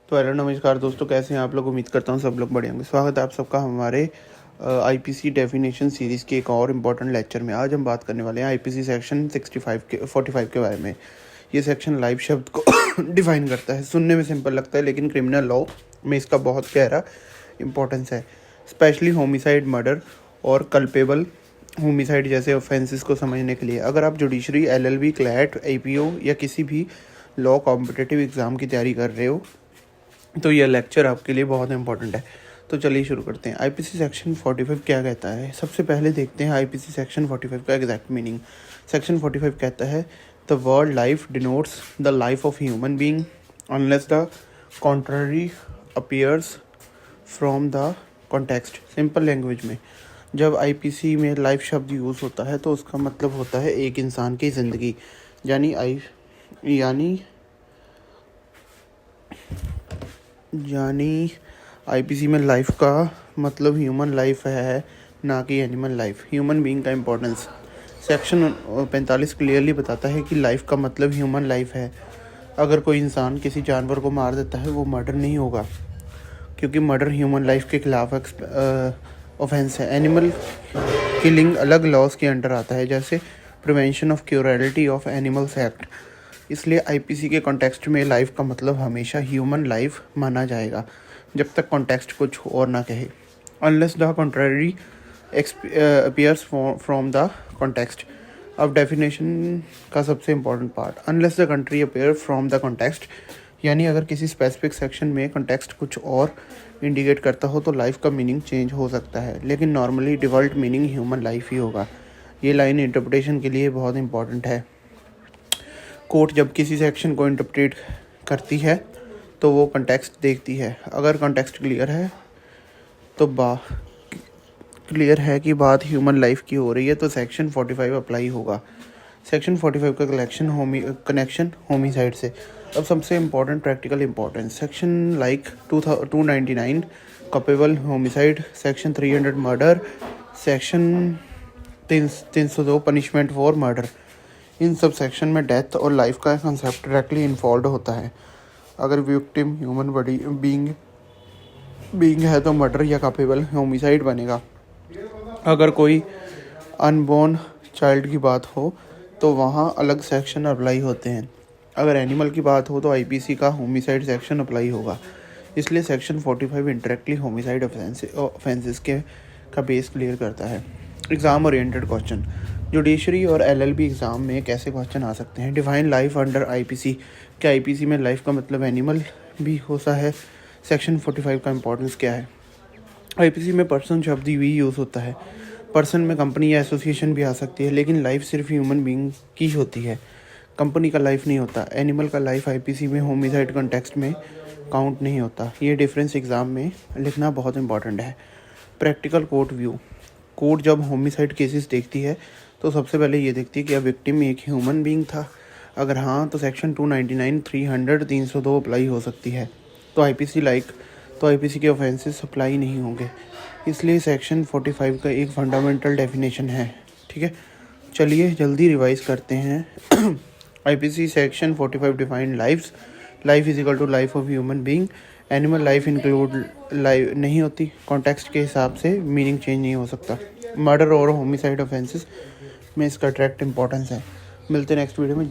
तो हेलो नमस्कार दोस्तों, कैसे हैं आप लोग। उम्मीद करता हूँ सब लोग बढ़िया होंगे। स्वागत है आप सबका हमारे आईपीसी डेफिनेशन सीरीज़ के एक और इम्पॉर्टेंट लेक्चर में। आज हम बात करने वाले हैं आईपीसी सेक्शन 45 के बारे में। ये सेक्शन लाइफ शब्द को डिफाइन करता है। सुनने में सिंपल लगता है लेकिन क्रिमिनल लॉ में इसका बहुत गहरा इंपॉर्टेंस है, स्पेशली होमिसाइड, मर्डर और कल्पेबल होमिसाइड जैसे ऑफेंसेस को समझने के लिए। अगर आप जुडिशरी, एलएलबी, क्लैट, एपीओ या किसी भी लॉ कॉम्पिटिटिव एग्ज़ाम की तैयारी कर रहे हो तो यह लेक्चर आपके लिए बहुत इंपॉर्टेंट है। तो चलिए शुरू करते हैं। आईपीसी सेक्शन 45 क्या कहता है। सबसे पहले देखते हैं आईपीसी सेक्शन 45 का एग्जैक्ट मीनिंग। सेक्शन 45 कहता है the word life denotes the life of human being unless the contrary appears from the context. Simple language में जब आईपीसी में लाइफ शब्द यूज़ होता है तो उसका मतलब होता है एक इंसान की ज़िंदगी, यानी आईपीसी में लाइफ का मतलब ह्यूमन लाइफ है, ना कि एनिमल लाइफ। ह्यूमन बीइंग का इम्पोर्टेंस सेक्शन 45 क्लियरली बताता है कि लाइफ का मतलब ह्यूमन लाइफ है। अगर कोई इंसान किसी जानवर को मार देता है वो मर्डर नहीं होगा, क्योंकि मर्डर ह्यूमन लाइफ के खिलाफ ऑफेंस है। एनिमल किलिंग अलग लॉज के अंडर आता है, जैसे prevention of क्रूरलिटी of animals act. इसलिए आईपीसी के कॉन्टेक्स्ट में लाइफ का मतलब हमेशा ह्यूमन लाइफ माना जाएगा जब तक कॉन्टेक्स्ट कुछ और ना कहे, unless the contrary appears from the context. अब डेफिनेशन का सबसे important part, unless the country appear from the context, यानी अगर किसी स्पेसिफिक सेक्शन में कॉन्टेक्स्ट कुछ और इंडिकेट करता हो तो लाइफ का मीनिंग चेंज हो सकता है, लेकिन normally default meaning human life ही होगा। ये लाइन इंटरप्रिटेशन के लिए बहुत इंपॉर्टेंट है। कोर्ट जब किसी सेक्शन को इंटरप्रेट करती है तो वो कॉन्टेक्स्ट देखती है। अगर कॉन्टेक्स्ट क्लियर है तो क्लियर है कि बात ह्यूमन लाइफ की हो रही है तो सेक्शन 45 अप्लाई होगा। सेक्शन 45 का कनेक्शन होमिसाइड से। अब सबसे important practical importance, section like 299 capable homicide, section 300 murder, section 302 punishment for murder. In sub section में डेथ और लाइफ का कंसेप्ट डायरेक्टली इन्वॉल्व होता है। अगर विक्टिम ह्यूमन बॉडी बीइंग है तो मर्डर या कैपेबल होमिसाइड बनेगा। अगर कोई अनबॉर्न चाइल्ड की बात हो तो वहाँ अलग सेक्शन अप्लाई होते हैं। अगर एनिमल की बात हो तो आईपीसी का होमिसाइड सेक्शन अप्लाई होगा। इसलिए सेक्शन 45 इंडायरेक्टली होमिसाइड ऑफेंसेस का बेस क्लियर करता है। एग्ज़ाम ओरिएंटेड क्वेश्चन, जुडिशरी और एलएलबी एग्ज़ाम में कैसे क्वेश्चन आ सकते हैं। डिफाइन लाइफ अंडर आईपीसी, क्या आईपीसी में लाइफ का मतलब एनिमल भी होता है। सेक्शन 45 का इंपॉर्टेंस क्या है। आईपीसी में पर्सन शब्द भी यूज़ होता है। पर्सन में कंपनी या एसोसिएशन भी आ सकती है, लेकिन लाइफ सिर्फ ह्यूमन बीइंग की होती है, कंपनी का लाइफ नहीं होता। एनिमल का लाइफ आईपीसी में होमिसाइड कॉन्टेक्स्ट में काउंट नहीं होता। ये डिफरेंस एग्ज़ाम में लिखना बहुत इंपॉर्टेंट है। प्रैक्टिकल कोर्ट व्यू, कोर्ट जब होमिसाइड केसेस देखती है तो सबसे पहले ये देखती है कि अब विक्टिम एक ह्यूमन बीइंग था। अगर हाँ तो सेक्शन 299, 300, 302 अप्लाई हो सकती है। तो आईपीसी के ऑफेंसेस अप्लाई नहीं होंगे। इसलिए सेक्शन 45 का एक फंडामेंटल डेफिनेशन है। ठीक है, चलिए जल्दी रिवाइज करते हैं। IPC section 45 defined life is equal to life of human being. Animal life include life नहीं होती। कॉन्टेक्स्ट के हिसाब से मीनिंग चेंज नहीं हो सकता। मर्डर और होमिसाइड ऑफेंसेस में इसका डायरेक्ट इंपॉर्टेंस है। मिलते हैं नेक्स्ट वीडियो में।